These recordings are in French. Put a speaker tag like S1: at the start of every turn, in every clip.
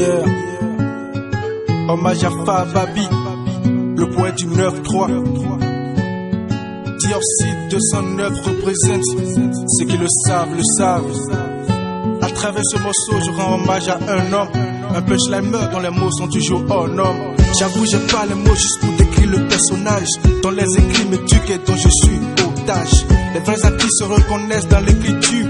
S1: Yeah. Hommage à Fababi, le poète du 9-3. Dioxyde 209 représente, ceux qui le savent. À travers ce morceau, je rends hommage à un homme, un punchlimer dont les mots sont toujours hors norme. J'avoue, j'ai pas les mots juste pour décrire le personnage, dont les écrits m'éduquent et dont je suis otage. Les vrais artistes se reconnaissent dans l'écriture.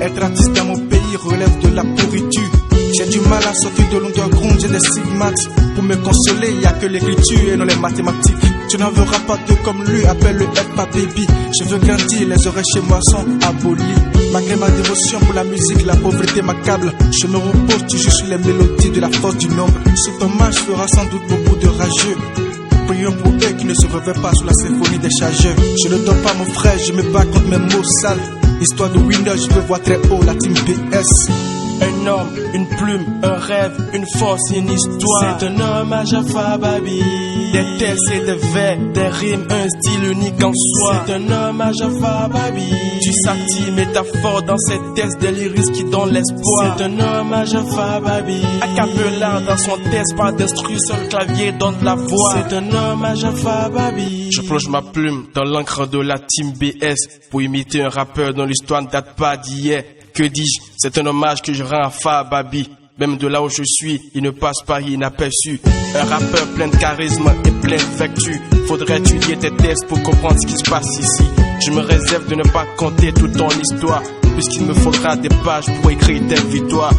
S1: Être artiste dans mon pays relève de la pourriture. J'ai du mal à sortir de l'underground, j'ai des stigmates. Pour me consoler, y a que l'écriture et non les mathématiques. Tu n'en verras pas deux comme lui, appelle-le pas baby. Je veux grandir, les oreilles chez moi sont abolies. Malgré ma dévotion pour la musique, la pauvreté m'accable. Je me repose toujours sur les mélodies de la force du nombre. Ce hommage fera sans doute beaucoup de rageux. Prions pour eux qui ne se réveillent pas sous la symphonie des chargeurs. Je ne dors pas mon frère, je me bats contre mes mots sales. Histoire de winner, je veux voir très haut la team BS.
S2: Un homme, une plume, un rêve, une force, une histoire. C'est un hommage à Fababi. Des textes et des vers, des rimes, un style unique en soi. C'est un hommage à Fababi. Tu satires métaphores dans ces textes, des lyrics qui donnent l'espoir. C'est un hommage à Fababi. A cappella dans son texte, pas d'instru, seul clavier donne la voix. C'est un hommage à Fababi. Je plonge ma plume dans l'encre de la team BS pour imiter un rappeur dont l'histoire ne date pas d'hier. Que dis-je, c'est un hommage que je rends à Fababi. Même de là où je suis, il ne passe pas inaperçu. Un rappeur plein de charisme et plein de vertu. Faudrait étudier tes textes pour comprendre ce qui se passe ici. Je me réserve de ne pas compter toute ton histoire, puisqu'il me faudra des pages pour écrire tes victoires.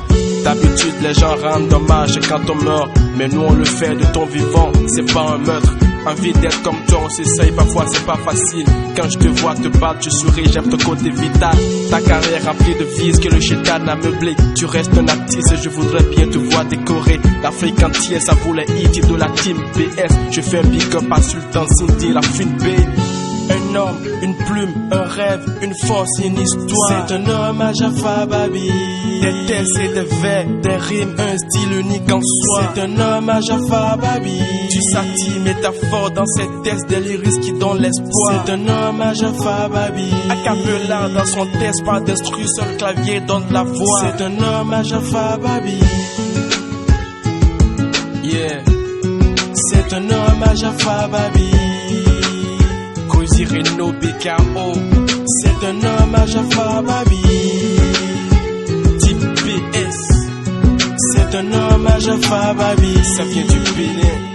S2: D'habitude, les gens rendent hommage quand on meurt, mais nous on le fait de ton vivant, c'est pas un meurtre. Envie d'être comme toi, on s'essaye, parfois c'est pas facile. Quand je te vois te battre, je souris, j'aime ton côté vital. Ta carrière remplie de vices que le chétan a meublé. Tu restes un artiste et je voudrais bien te voir décorer. L'Afrique entière, ça vaut les hits de la team BS. Je fais un big up à Sultan Cindy, la fine baby. Un homme, une plume, un rêve, une force, une histoire. C'est un hommage à Fababi. Des textes et des vers, des rimes, un style unique en soi. C'est un hommage à Fababi. Tu satires métaphores dans ces textes, des lyrics qui donnent l'espoir. C'est un hommage à Fababi. A cappella dans son texte, pas d'instru, seul clavier donne la voix. C'est un hommage à Fababi. Yeah. C'est un hommage à Fababi. Reno BKO, c'est un hommage à Fababi. Type PS, c'est un hommage à Fababi. Ça vient du Bénin.